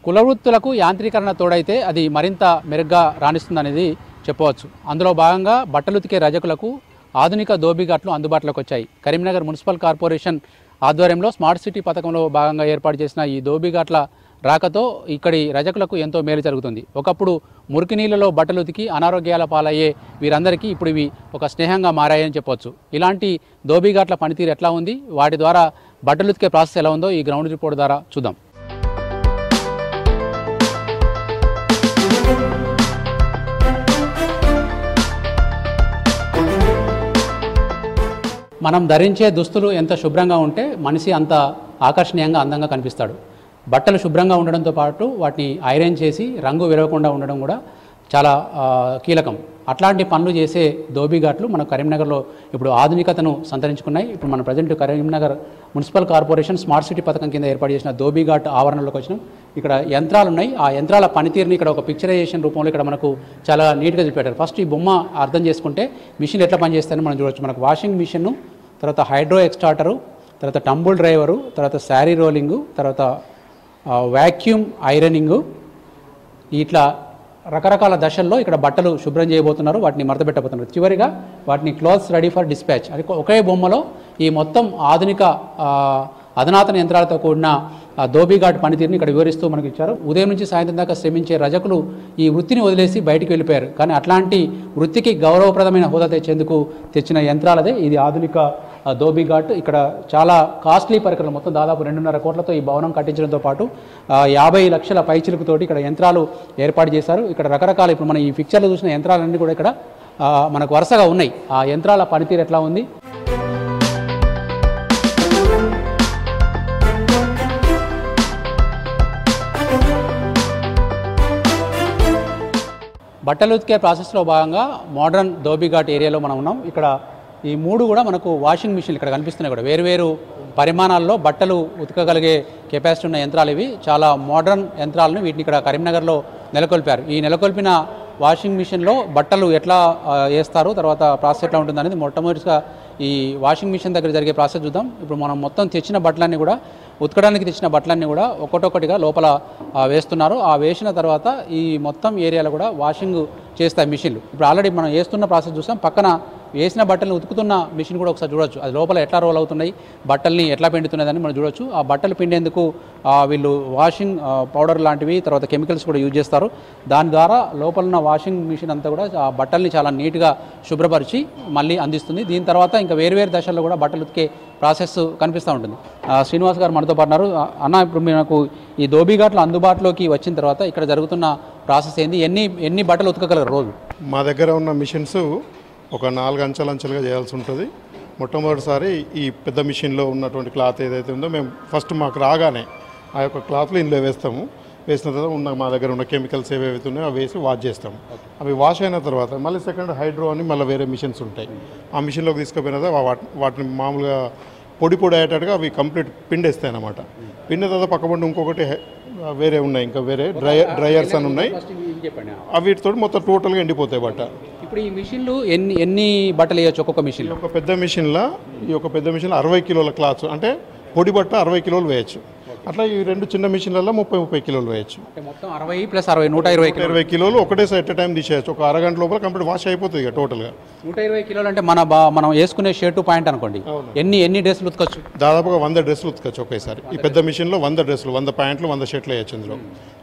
కులవృత్తులకు యాంత్రీకరణ తోడైతే అది మరింత మెరుగ్గా రాణిస్తుందనేది చెప్పవచ్చు. అందులో భాగంగా బట్టలు ఉతికే రజకులకు ఆధునిక దోబిఘాట్లు అందుబాటులోకి వచ్చాయి. కరీంనగర్ మున్సిపల్ కార్పొరేషన్ ఆధ్వర్యంలో స్మార్ట్ సిటీ పథకంలో భాగంగా ఏర్పాటు చేసిన ఈ దోబిఘాట్ల రాకతో ఇక్కడి రజకులకు ఎంతో మేలు జరుగుతుంది. ఒకప్పుడు మురికి నీళ్ళలో బట్టలు ఉతికి అనారోగ్యాల పాలయ్యే వీరందరికీ ఇప్పుడు ఇవి ఒక స్నేహంగా మారాయని చెప్పవచ్చు. ఇలాంటి దోబిఘాట్ల పనితీరు ఎట్లా ఉంది, వాటి ద్వారా బట్టలు ఉతికే ప్రాసెస్ ఎలా ఉందో ఈ గ్రౌండ్ రిపోర్ట్ ద్వారా చూద్దాం. మనం ధరించే దుస్తులు ఎంత శుభ్రంగా ఉంటే మనిషి అంత ఆకర్షణీయంగా అందంగా కనిపిస్తాడు. బట్టలు శుభ్రంగా ఉండడంతో పాటు వాటిని ఐరన్ చేసి రంగు విరవకుండా ఉండడం కూడా చాలా కీలకం. అట్లాంటి పనులు చేసే దోబిఘాట్లు మన కరీంనగర్లో ఇప్పుడు ఆధునికతను సంతరించుకున్నాయి. ఇప్పుడు మన present Karimnagar municipal corporation smart city పథకం కింద ఏర్పాటు చేసిన దోబిఘాట్ ఆవరణలోకి వచ్చినాం. ఇక్కడ యంత్రాలు ఉన్నాయి. ఆ యంత్రాల పనితీరుని ఇక్కడ ఒక పిక్చరైజేషన్ రూపంలో ఇక్కడ మనకు చాలా నీట్గా చూపెట్టారు. ఫస్ట్ ఈ బొమ్మ అర్థం చేసుకుంటే మిషన్ ఎట్లా పనిచేస్తాయని మనం చూడవచ్చు. మనకు వాషింగ్ మిషన్, తర్వాత హైడ్రో ఎక్స్టార్టరు, తర్వాత టంబుల్ డ్రైవరు, తర్వాత శారీ రోలింగు, తర్వాత వ్యాక్యూమ్ ఐరనింగు, ఇట్లా రకరకాల దశల్లో ఇక్కడ బట్టలు శుభ్రం చేయబోతున్నారు, వాటిని మడతపెట్టబోతున్నారు. చివరిగా వాటిని క్లోత్స్ రెడీ ఫర్ డిస్పాచ్. అది ఒకే బొమ్మలో ఈ మొత్తం ఆధునిక అధునాతన యంత్రాలతో కూడిన దోబిఘాట్ పనితీరుని ఇక్కడ వివరిస్తూ మనకి ఇచ్చారు. ఉదయం నుంచి సాయంత్రం దాకా శ్రమించే రజకులు ఈ వృత్తిని వదిలేసి బయటికి వెళ్ళిపోయారు. కానీ అట్లాంటి వృత్తికి గౌరవప్రదమైన హోదా తెచ్చేందుకు తెచ్చిన యంత్రాలదే ఇది ఆధునిక దోబిఘాట్. ఇక్కడ చాలా కాస్ట్లీ పరికరాలు, మొత్తం దాదాపు 2.5 కోట్లతో ఈ భవనం కట్టించడంతో పాటు 50 లక్షల పైచిలుకుతోటి ఇక్కడ యంత్రాలు ఏర్పాటు చేశారు. ఇక్కడ రకరకాల ఇప్పుడు మనం ఈ పిక్చర్లో చూసిన యంత్రాలన్నీ కూడా ఇక్కడ మనకు వరుసగా ఉన్నాయి. ఆ యంత్రాల పనితీరు ఎట్లా ఉంది. బట్టలు ఉతికే ప్రాసెస్లో భాగంగా మోడర్న్ దోబిఘాట్ ఏరియాలో మనం ఉన్నాం. ఇక్కడ ఈ 3 కూడా మనకు వాషింగ్ మిషన్లు ఇక్కడ కనిపిస్తున్నాయి. కూడా వేరువేరు పరిమాణాల్లో బట్టలు ఉతకగలిగే కెపాసిటీ ఉన్న యంత్రాలు ఇవి. చాలా మోడర్న్ యంత్రాలను వీటిని ఇక్కడ కరీంనగర్లో నెలకొల్పారు. ఈ నెలకొల్పిన వాషింగ్ మిషన్లో బట్టలు ఎట్లా వేస్తారు, తర్వాత ప్రాసెస్ ఎట్లా ఉంటుంది అనేది మొట్టమొదటిగా ఈ వాషింగ్ మిషన్ దగ్గర జరిగే ప్రాసెస్ చూద్దాం. ఇప్పుడు మనం మొత్తం తెచ్చిన బట్టలన్నీ కూడా, ఉతకడానికి తెచ్చిన బట్టలన్నీ కూడా ఒక్కొక్కటిగా లోపల వేస్తున్నారు. ఆ వేసిన తర్వాత ఈ మొత్తం ఏరియాలో కూడా వాషింగ్ చేస్తాయి మిషన్లు. ఇప్పుడు ఆల్రెడీ మనం వేస్తున్న ప్రాసెస్ చూసాం. పక్కన వేసిన బట్టలను ఉతుకుతున్న మిషన్ కూడా ఒకసారి చూడొచ్చు. అది లోపల ఎట్లా రోల్ అవుతున్నాయి, బట్టల్ని ఎట్లా పిండుతున్నదని మనం చూడొచ్చు. ఆ బట్టలు పిండేందుకు వీళ్ళు వాషింగ్ పౌడర్ లాంటివి, తర్వాత కెమికల్స్ కూడా యూజ్ చేస్తారు. దాని ద్వారా లోపల ఉన్న వాషింగ్ మిషన్ అంతా కూడా ఆ బట్టల్ని చాలా నీట్గా శుభ్రపరిచి మళ్ళీ అందిస్తుంది. దీని తర్వాత ఇంకా వేరువేరు దశల్లో కూడా బట్టలు ఉతికే ప్రాసెస్ కనిపిస్తూ ఉంటుంది. శ్రీనివాస్ గారు మనతో పాటున్నారు. అన్న, ఇప్పుడు మనకు ఈ దోబిఘాట్లు అందుబాటులోకి వచ్చిన తర్వాత ఇక్కడ జరుగుతున్న ప్రాసెస్ ఏంది, ఎన్ని బట్టలు ఉతకగలరు రోజు? మా దగ్గర ఉన్న మిషన్స్ ఒక 4 అంచెలుగా చేయాల్సి ఉంటుంది. మొట్టమొదటిసారి ఈ పెద్ద మిషన్లో ఉన్నటువంటి క్లాత్ ఏదైతే ఉందో మేము ఫస్ట్ మాకు రాగానే ఆ యొక్క క్లాత్లో ఇందులో వేస్తాము. వేసిన తర్వాత మా దగ్గర ఉన్న కెమికల్స్ ఏవైతే ఉన్నాయో అవి వేసి వాష్ చేస్తాము. అవి వాష్ అయిన తర్వాత మళ్ళీ సెకండ్ హైడ్రో అని మళ్ళీ వేరే మిషన్స్ ఉంటాయి. ఆ మిషన్లోకి తీసుకుపోయిన తర్వాత వాటిని మామూలుగా పొడి అయ్యేటట్టుగా అవి కంప్లీట్ పిండేస్తాయి అన్నమాట. పిండిన తర్వాత పక్కపండి ఇంకొకటి వేరే ఉన్నాయి, ఇంకా వేరే డ్రైయర్స్ అని ఉన్నాయి. వీటితో మొత్తం టోటల్గా ఎండిపోతాయి బట్ట. ఇప్పుడు ఈ మిషన్లు ఎన్ని బట్టలు వేయచ్చు ఒక్కొక్క మిషన్? ఈ యొక్క పెద్ద మిషన్లో 60 కిలోల క్లాత్స్, అంటే పొడి బట్ట 60 కిలోలు వేయచ్చు. అట్లా ఈ 2 చిన్న మిషన్లలో 30 కిలోలు వేయచ్చు. మొత్తం 60 + 60 120 కిలోలు ఒకటే ఎట్ టైం తీసేయచ్చు. ఒక అరగంట లోపల కంప్లీట్ వాష్ అయిపోతుంది ఇక టోటల్గా. 120 కిలోలు అంటే మనం వేసుకునే షర్టు ప్యాంట్ అనుకోండి. ఎన్ని డ్రెస్సులు ఉతకచ్చు? దాదాపుగా 100 డ్రెస్సులు ఉతకచ్చు ఒకేసారి. ఈ పెద్ద మిషన్లో 100 డ్రెస్సులు, 100 ప్యాంట్లు, 100 షర్ట్లు వేయచ్చు. ఇందులో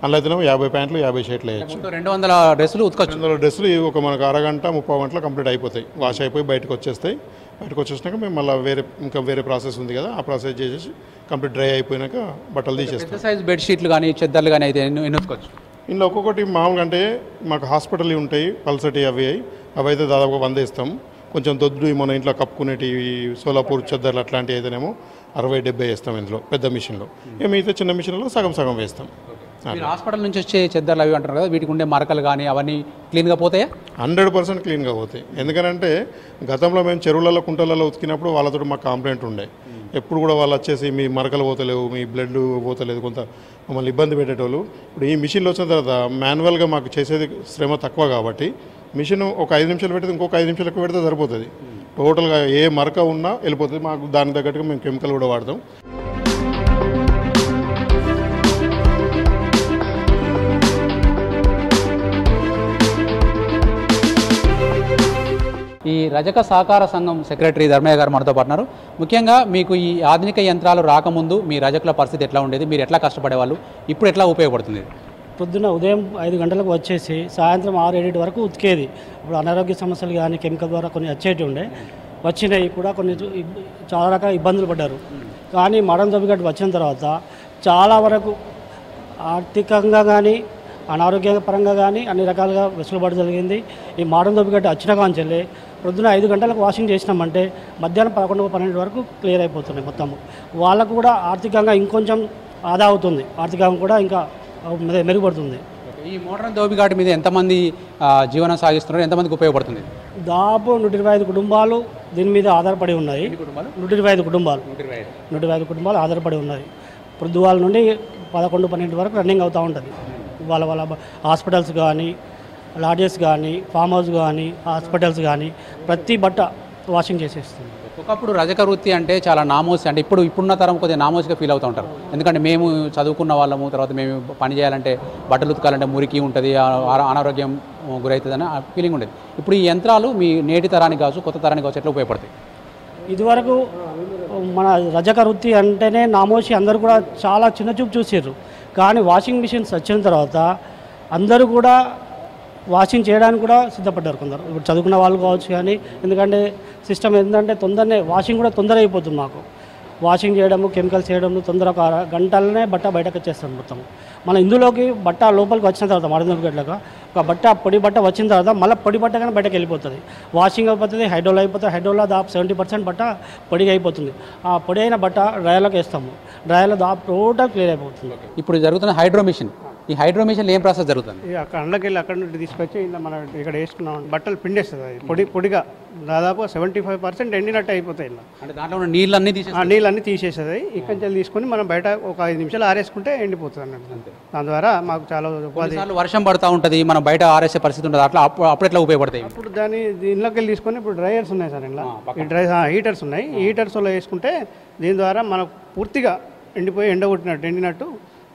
అలా 50 ప్యాంట్లు, 50 షర్ట్లు వేయచ్చు. 200 డ్రెస్సులు ఉతకచ్చు. 200 డ్రెస్సులు ఒక మనకు అరగంట 30 గంటలు కంప్లీట్ అయిపోతాయి. వాష్ అయిపోయి బయటకు వచ్చేస్తాయి. బయటకు వచ్చేసినాక మేము మళ్ళీ వేరే ప్రాసెస్ ఉంది కదా, ఆ ప్రాసెస్ చేసేసి కంప్లీట్ డ్రై అయిపోయినాక బట్టలు తీసేస్తాం. పెద్ద సైజ్ బెడ్షీట్లు కానీ చెద్దర్లు కానీ అయితే ఎన్ని ఉతకచ్చు? ఇందులో ఒక్కొక్కటి మామూలుగా అంటే మాకు హాస్పిటల్ ఉంటాయి, పల్సటి అవి అయితే దాదాపుగా 100 ఇస్తాం. కొంచెం దొడ్డు మన ఇంట్లో కప్పుకునేటివి సోలాపూర్ చెద్దర్లు అట్లాంటివి అయితేనేమో 60-70 వేస్తాం ఇందులో పెద్ద మిషన్లో. మిగతా చిన్న మిషన్లో సగం వేస్తాం. హాస్పిటల్ నుంచి వచ్చే చెద్దర్లు అవి అంటారు కదా, వీటికి ఉండే మరకలు కానీ అవన్నీ క్లీన్గా పోతాయా? 100% క్లీన్గా పోతాయి. ఎందుకంటే గతంలో మేము చెరువులలో కుంటలలో ఉతికినప్పుడు వాళ్ళతో మాకు కంప్లైంట్ ఉండే. ఎప్పుడు కూడా వాళ్ళు వచ్చేసి మీ మరకలు పోతలేవు, మీ బ్లడ్ పోతలేదు, కొంత మమ్మల్ని ఇబ్బంది పెట్టేటోళ్ళు. ఇప్పుడు ఈ మిషన్లో వచ్చిన తర్వాత మాన్యువల్గా మాకు చేసేది శ్రమ తక్కువ కాబట్టి మిషన్ ఒక 5 నిమిషాలు పెడితే ఇంకొక 5 నిమిషాలు ఎక్కువ పెడితే సరిపోతుంది. టోటల్గా ఏ మరక ఉన్నా వెళ్ళిపోతుంది. మాకు దానికి తగ్గట్టుగా మేము కెమికల్ కూడా వాడతాం. ఈ రజక సహకార సంఘం సెక్రటరీ ధర్మయ్య గారు మనతో పాటున్నారు. ముఖ్యంగా మీకు ఈ ఆధునిక యంత్రాలు రాకముందు మీ రజకుల పరిస్థితి ఎట్లా ఉండేది, మీరు ఎట్లా కష్టపడేవాళ్ళు, ఇప్పుడు ఎట్లా ఉపయోగపడుతుంది? పొద్దున్న ఉదయం 5 గంటలకు వచ్చేసి సాయంత్రం 6-7 వరకు ఉతికేది. ఇప్పుడు అనారోగ్య సమస్యలు కానీ కెమికల్ ద్వారా కొన్ని వచ్చేటి ఉండే, వచ్చినాయి కూడా కొన్ని చాలా రకాల ఇబ్బందులు పడ్డారు. కానీ మోడర్న్ దోబిఘాట్ వచ్చిన తర్వాత చాలా వరకు ఆర్థికంగా కానీ అనారోగ్యపరంగా కానీ అన్ని రకాలుగా వెసులుబాటు జరిగింది. ఈ మోడర్న్ దోబిఘాట్ వచ్చిన కాంచెల్లి పొద్దున 5 గంటలకు వాషింగ్ చేసినామంటే మధ్యాహ్నం 11-12 వరకు క్లియర్ అయిపోతున్నాయి మొత్తం. వాళ్ళకు కూడా ఆర్థికంగా ఇంకొంచెం ఆదా అవుతుంది, ఆర్థికంగా కూడా ఇంకా మెరుగుపడుతుంది. ఈ మోడర్న్ దోబిఘాట్ మీద ఎంతమంది జీవనం సాగిస్తున్నారు, ఎంతమందికి ఉపయోగపడుతుంది? దాదాపు 125 కుటుంబాలు దీని మీద ఆధారపడి ఉన్నాయి. 125 కుటుంబాలు ఆధారపడి ఉన్నాయి. పొద్దువాల నుండి 11-12 వరకు రన్నింగ్ అవుతూ ఉంటుంది. వాళ్ళ హాస్పిటల్స్ కానీ, లాడ్జెస్ కానీ, ఫామ్ హౌస్ కానీ, హాస్పిటల్స్ కానీ ప్రతి బట్ట వాషింగ్ చేసేస్తుంది. ఒకప్పుడు రజక వృత్తి అంటే చాలా నామోసి, అంటే ఇప్పుడున్న తరం కొద్దిగా నామోసిగా ఫీల్ అవుతూ ఉంటారు. ఎందుకంటే మేము చదువుకున్న వాళ్ళము, తర్వాత మేము పని చేయాలంటే బట్టలు ఉతకాలంటే మురికి ఉంటుంది, అనారోగ్యం గురవుతుందని ఫీలింగ్ ఉండేది. ఇప్పుడు ఈ యంత్రాలు మీ నేటి తరానికి కావచ్చు, కొత్త తరానికి కావచ్చు ఎట్లా ఉపయోగపడతాయి? ఇదివరకు మన రజక వృత్తి అంటేనే నామోషి, అందరూ కూడా చాలా చిన్న చూపు చూసారు. కానీ వాషింగ్ మిషన్స్ వచ్చిన తర్వాత అందరూ కూడా వాషింగ్ చేయడానికి కూడా సిద్ధపడ్డారు కొందరు. ఇప్పుడు చదువుకున్న వాళ్ళు కావచ్చు. కానీ ఎందుకంటే సిస్టమ్ ఏంటంటే తొందరనే వాషింగ్ కూడా తొందర అయిపోతుంది. మాకు వాషింగ్ చేయడము, కెమికల్స్ చేయడము తొందర ఒక గంటలనే బట్ట బయటకు వచ్చేస్తాం మొత్తం. మన ఇందులోకి బట్ట లోపలికి వచ్చిన తర్వాత మోడర్న్ దోబిఘాట్లకు ఒక బట్ట పొడి బట్ట వచ్చిన తర్వాత మళ్ళీ పొడి బట్ట కానీ బయటకు వెళ్ళిపోతుంది. వాషింగ్ అయిపోతుంది, హైడ్రోలో అయిపోతుంది. హైడ్రోలో దాదాపు 70% బట్ట పొడిగా అయిపోతుంది. ఆ పొడి అయిన బట్ట డ్రైయర్లోకి వేస్తాము. డ్రైయర్లో దాదాపు టోటల్ క్లియర్ అయిపోతుంది. ఇప్పుడు జరుగుతున్న హైడ్రో మిషన్, ఈ హైడ్రో మిషన్లో ఏం ప్రాసెస్ జరుగుతుంది? అక్కడ అండ్లకి వెళ్ళి అక్కడ నుండి తీసుకొచ్చి ఇలా మనం ఇక్కడ వేసుకున్నాం బట్టలు పిండేస్తుంది. అది పొడిగా దాదాపు 75% ఎండినట్టు అయిపోతాయి. ఇలా అంటే దాంట్లో ఉన్న నీళ్ళన్నీ నీళ్ళన్నీ తీసేస్తుంది. ఇక్కడి నుంచి తీసుకొని మనం బయట ఒక 5 నిమిషాలు ఆరేసుకుంటే ఎండిపోతుంది అన్నట్టు. దాని ద్వారా మాకు చాలా ఉపాధి. వర్షం పడుతూ ఉంటుంది, మనం బయట ఆరేసే పరిస్థితి ఉంటుంది, అట్లా అప్పుడు ఎట్లా ఉపయోగపడతాయి? అప్పుడు దీనిలోకి వెళ్ళి తీసుకొని ఇప్పుడు డ్రైయర్స్ ఉన్నాయి సార్, ఇలా ఈ హీటర్స్ ఉన్నాయి. ఈ హీటర్స్లో వేసుకుంటే దీని ద్వారా మనకు పూర్తిగా ఎండినట్టు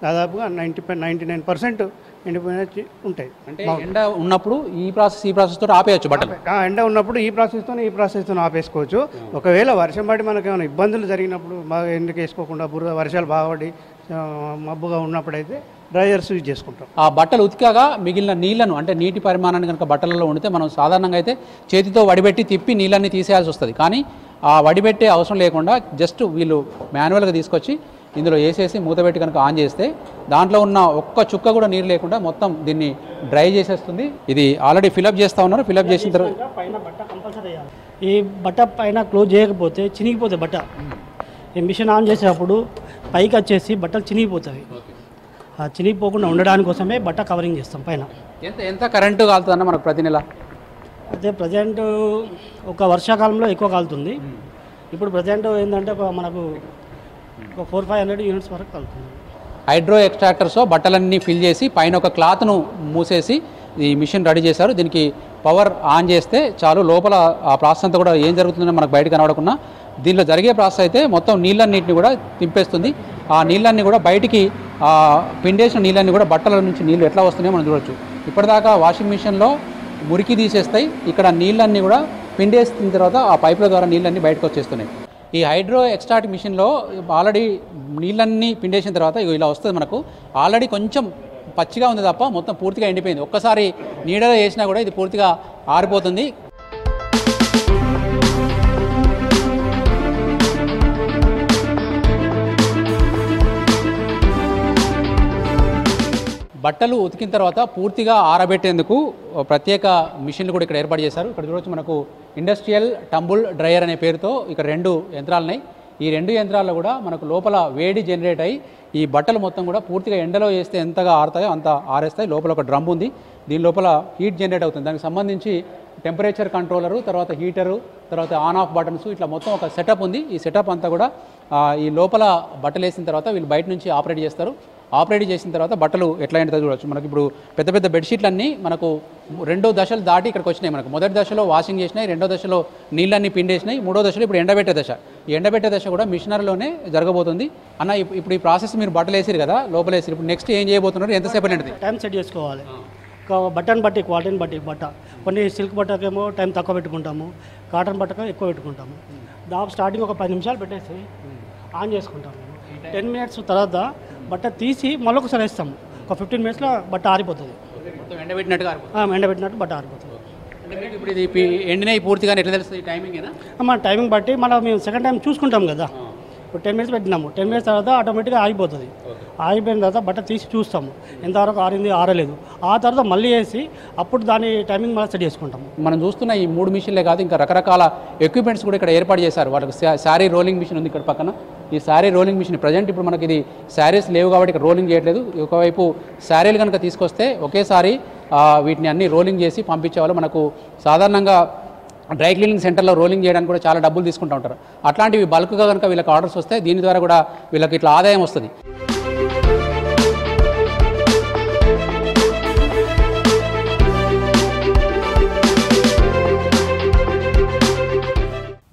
దాదాపుగా 99% ఎండిపోయినట్టు ఉంటాయి. అంటే ఎండ ఉన్నప్పుడు ఈ ప్రాసెస్ తోటి ఆపేయచ్చు బట్టలు. ఎండ ఉన్నప్పుడు ఈ ప్రాసెస్తో ఆపేసుకోవచ్చు. ఒకవేళ వర్షం పడి మనకు ఏమైనా ఇబ్బందులు జరిగినప్పుడు బాగా ఎండకి వేసుకోకుండా వర్షాలు బాగా పడి మబ్బుగా ఉన్నప్పుడైతే డ్రైయర్స్ యూజ్ చేసుకుంటాం. ఆ బట్టలు ఉతికాగా మిగిలిన నీళ్లను, అంటే నీటి పరిమాణాన్ని కనుక బట్టలలో ఉండితే మనం సాధారణంగా అయితే చేతితో వడిపెట్టి తిప్పి నీళ్ళన్నీ తీసేయాల్సి వస్తుంది. కానీ ఆ వడిపెట్టే అవసరం లేకుండా జస్ట్ వీళ్ళు మాన్యువల్గా తీసుకొచ్చి ఇందులో వేసేసి మూతపెట్టి కనుక ఆన్ చేస్తే దాంట్లో ఉన్న ఒక్క చుక్క కూడా నీరు లేకుండా మొత్తం దీన్ని డ్రై చేసేస్తుంది. ఇది ఆల్రెడీ ఫిలప్ చేస్తూ ఉన్నారు. ఫిలప్ చేసిన తర్వాత పైన బట్ట కంపల్సరీ వేయాలి. ఈ బట్ట పైన క్లోజ్ చేయకపోతే చినిగిపోతుంది బట్ట. ఈ మిషన్ ఆన్ చేసేటప్పుడు పైకి వచ్చేసి బట్టలు చినిగిపోతాయి. ఆ చినిగిపోకుండా ఉండడానికి కోసమే బట్ట కవరింగ్ చేస్తాం పైన. ఎంత కరెంటు కాలుతుందన్న మనకు ప్రతి నెల? అయితే ప్రజెంట్ ఒక వర్షాకాలంలో ఎక్కువ కాలుతుంది. ఇప్పుడు ప్రజెంట్ ఏంటంటే మనకు ఒక 400-500 యూనిట్స్ వరకు కలుగుతుంది. హైడ్రో ఎక్స్ట్రాక్టర్స్ బట్టలన్నీ ఫిల్ చేసి పైన ఒక క్లాత్ను మూసేసి ఈ మిషన్ రెడీ చేశారు. దీనికి పవర్ ఆన్ చేస్తే చాలు, లోపల ఆ ప్రాసెస్ అంతా కూడా ఏం జరుగుతుందో మనకు బయట కనబడకుండా దీనిలో జరిగే ప్రాసెస్ అయితే మొత్తం నీళ్ళన్నింటినీ కూడా తింపేస్తుంది. ఆ నీళ్ళన్నీ కూడా బయటికి పిండేసిన నీళ్ళన్నీ కూడా బట్టల నుంచి నీళ్ళు ఎట్లా వస్తున్నాయో మనం చూడవచ్చు. ఇప్పటిదాకా వాషింగ్ మిషన్లో మురికి తీసేస్తాయి, ఇక్కడ నీళ్ళన్నీ కూడా పిండేసిన తర్వాత ఆ పైపుల ద్వారా నీళ్ళన్నీ బయటకు వచ్చేస్తున్నాయి. ఈ హైడ్రో ఎక్స్ట్రాక్ట్ మిషన్లో ఆల్రెడీ నీళ్ళన్నీ పిండేసిన తర్వాత ఇలా వస్తుంది మనకు. ఆల్రెడీ కొంచెం పచ్చిగా ఉంది తప్ప మొత్తం పూర్తిగా ఎండిపోయింది. ఒక్కసారి నీడలో వేసినా కూడా ఇది పూర్తిగా ఆరిపోతుంది. బట్టలు ఉతికిన తర్వాత పూర్తిగా ఆరబెట్టేందుకు ప్రత్యేక మిషన్లు కూడా ఇక్కడ ఏర్పాటు చేశారు. ఇక్కడ చూడవచ్చు మనకు ఇండస్ట్రియల్ టంబుల్ డ్రైయర్ అనే పేరుతో ఇక్కడ 2 యంత్రాలు ఉన్నాయి. ఈ 2 యంత్రాల్లో కూడా మనకు లోపల వేడి జనరేట్ అయ్యి ఈ బట్టలు మొత్తం కూడా పూర్తిగా ఎండలో వేస్తే ఎంతగా ఆరుతాయో అంత ఆరేస్తాయి. లోపల ఒక డ్రమ్ ఉంది, దీని లోపల హీట్ జనరేట్ అవుతుంది. దానికి సంబంధించి టెంపరేచర్ కంట్రోలరు, తర్వాత హీటరు, తర్వాత ఆన్ ఆఫ్ బటన్స్, ఇట్లా మొత్తం ఒక సెటప్ ఉంది. ఈ సెటప్ అంతా కూడా ఈ లోపల బట్టలు వేసిన తర్వాత వీళ్ళు బయట నుంచి ఆపరేట్ చేస్తారు. ఆపరేట్ చేసిన తర్వాత బట్టలు ఎట్లా ఏంటో చూడవచ్చు. మనకి ఇప్పుడు పెద్ద పెద్ద బెడ్షీట్లన్నీ మనకు 2 దశలు దాటి ఇక్కడికి వచ్చినాయి. మనకు మొదటి దశలో వాషింగ్ చేసినాయి, 2వ దశలో నీళ్ళన్నీ పిండేసినాయి, 3వ దశలో ఇప్పుడు ఎండబెట్టే దశ. ఈ ఎండబెట్టే దశ కూడా మిషనరీలోనే జరగబోతుంది. అన్న ఇప్పుడు ఈ ప్రాసెస్ మీరు బట్టలు వేసారు కదా, లోపల వేసారు, ఇప్పుడు నెక్స్ట్ ఏం చేయబోతున్నారు, ఎంతసేపు అనేది టైం సెట్ చేసుకోవాలి. బట్టని బట్టి క్వాలిటీని బట్టి కొన్ని సిల్క్ బట్టకేమో టైం తక్కువ పెట్టుకుంటాము, కాటన్ బట్టకు ఎక్కువ పెట్టుకుంటాము. స్టార్టింగ్ ఒక 10 నిమిషాలు పెట్టేసి ఆన్ చేసుకుంటాము. 10 మినిట్స్ తర్వాత బట్ట తీసి మళ్ళీ ఒకసారి వేస్తాము. ఒక 15 మినిట్స్లో బట్ట ఆరిపోతుంది. ఎండబెట్టినట్టు బట్ట ఆరిపోతుంది. ఇప్పుడు ఇది ఎండినవి పూర్తిగా ఎట్లా తెలుస్తుంది టైమింగ్? మన టైమింగ్ బట్టి మళ్ళీ మేము సెకండ్ టైం చూసుకుంటాం కదా. ఇప్పుడు 10 మినిట్స్ పెట్టినాము, 10 మినిట్స్ తర్వాత ఆటోమేటిక్గా ఆగిపోతుంది. ఆగిపోయిన తర్వాత బట్ట తీసి చూస్తాము ఎంతవరకు ఆరింది ఆరలేదు. ఆ తర్వాత మళ్ళీ వేసి అప్పుడు దాని టైమింగ్ మళ్ళీ సెట్ చేసుకుంటాము. మనం చూస్తున్న ఈ 3 మిషన్లే కాదు, ఇంకా రకరకాల ఎక్విప్మెంట్స్ కూడా ఇక్కడ ఏర్పాటు చేశారు. వాళ్ళకి శారీ రోలింగ్ మిషన్ ఉంది ఇక్కడ పక్కన. ఈ శారీ రోలింగ్ మిషన్ ప్రజెంట్ ఇప్పుడు మనకి ఇది శారీస్ లేవు కాబట్టి ఇక్కడ రోలింగ్ చేయట్లేదు. ఒకవైపు శారీలు కనుక తీసుకొస్తే ఒకేసారి వీటిని అన్ని రోలింగ్ చేసి పంపించేవాళ్ళు. మనకు సాధారణంగా డ్రై క్లీనింగ్ సెంటర్లో రోలింగ్ చేయడానికి కూడా చాలా డబ్బులు తీసుకుంటూ ఉంటారు. అట్లాంటివి బల్క్గా కనుక వీళ్ళకి ఆర్డర్స్ వస్తే దీని ద్వారా కూడా వీళ్ళకి ఇట్లా ఆదాయం వస్తుంది.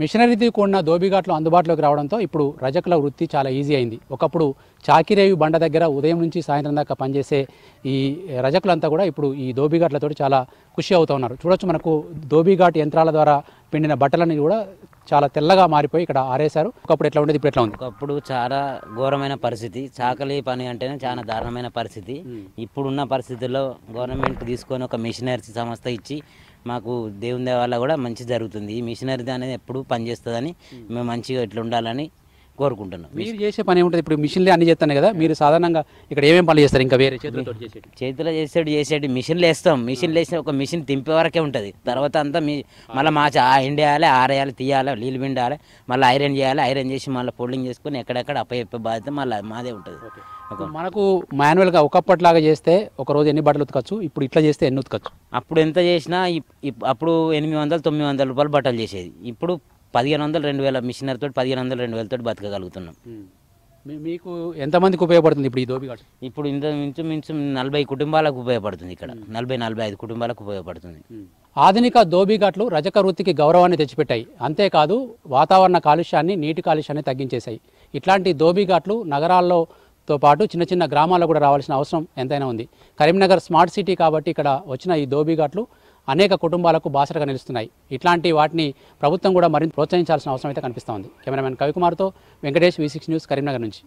మిషనరీతో కూడిన దోబిఘాట్లు అందుబాటులోకి రావడంతో ఇప్పుడు రజకుల వృత్తి చాలా ఈజీ అయింది. ఒకప్పుడు చాకిరేవి బండ దగ్గర ఉదయం నుంచి సాయంత్రం దాకా పనిచేసే ఈ రజకులంతా కూడా ఇప్పుడు ఈ దోబిఘాట్లతో చాలా ఖుషి అవుతూ ఉన్నారు. చూడొచ్చు, మనకు దోబిఘాట్ యంత్రాల ద్వారా పిండిన బట్టలని కూడా చాలా తెల్లగా మారిపోయి ఇక్కడ ఆరేశారు. ఒకప్పుడు ఎట్లా ఉండేది, ఇప్పుడు ఎట్లా ఉంది? ఒకప్పుడు చాలా ఘోరమైన పరిస్థితి, చాకలి పని అంటేనే చాలా దారుణమైన పరిస్థితి. ఇప్పుడున్న పరిస్థితుల్లో గవర్నమెంట్ తీసుకొని ఒక మిషనరీ సంస్థ ఇచ్చి మాకు దేవుని దయ వల్ల కూడా మంచి జరుగుతుంది. ఈ మిషనరీ అనేది ఎప్పుడు పనిచేస్తుందని మేము మంచిగా ఇట్లా ఉండాలని కోరుకుంటున్నాం. మీరు చేసే పని ఏముంటుంది? ఇప్పుడు మిషన్లే అన్ని చేస్తాను కదా, మీరు సాధారణంగా ఇక్కడ ఏమేమి పనులు చేస్తారు? ఇంకా వేరే చేతిలో చేసేది మిషన్లు వేస్తాం. మిషన్లు వేస్తే ఒక మిషన్ తింపే వరకే ఉంటుంది. తర్వాత అంతా మళ్ళీ ఎండేయాలి, ఆరేయాలి, తీయాలి, నీళ్ళు పిండాలి, మళ్ళీ ఐరన్ చేయాలి. ఐరన్ చేసి మళ్ళీ ఫోల్డింగ్ చేసుకుని ఎక్కడెక్కడ అప్పయ్యే బాధ్యత మళ్ళీ మాదే ఉంటుంది. మనకు మాన్యువల్గా ఒకప్పటిలాగా చేస్తే ఒక రోజు ఎన్ని బట్టలు ఉతకచ్చు, ఇప్పుడు ఇట్లా చేస్తే ఎన్ని ఉతకచ్చు? అప్పుడు ఎంత చేసినా అప్పుడు 800-900 రూపాయలు బట్టలు చేసేది. ఇప్పుడు 1500 2000 మిషనరీతో 1500-2000 తోటి బతకగలుగుతున్నాం. మీకు ఎంతమందికి ఉపయోగపడుతుంది ఇప్పుడు ఈ దోబిఘాట్? ఇప్పుడు ఇంచుమించు 40 కుటుంబాలకు ఉపయోగపడుతుంది. ఇక్కడ 40-45 కుటుంబాలకు ఉపయోగపడుతుంది. ఆధునిక దోబిఘాట్లు రజక వృత్తికి గౌరవాన్ని తెచ్చిపెట్టాయి. అంతేకాదు వాతావరణ కాలుష్యాన్ని, నీటి కాలుష్యాన్ని తగ్గించేశాయి. ఇట్లాంటి దోబిఘాట్లు నగరాల్లోతో పాటు చిన్న చిన్న గ్రామాల్లో కూడా రావాల్సిన అవసరం ఎంతైనా ఉంది. కరీంనగర్ స్మార్ట్ సిటీ కాబట్టి ఇక్కడ వచ్చిన ఈ దోబిఘాట్లు అనేక కుటుంబాలకు బాసటగా నిలుస్తున్నాయి. ఇట్లాంటి వాటిని ప్రభుత్వం కూడా మరింత ప్రోత్సహించాల్సిన అవసరం అయితే కనిపిస్తూ ఉంది. కెమెరామెన్ కవికుమార్తో వెంకటేష్, V6 న్యూస్, కరీంనగర్ నుంచి.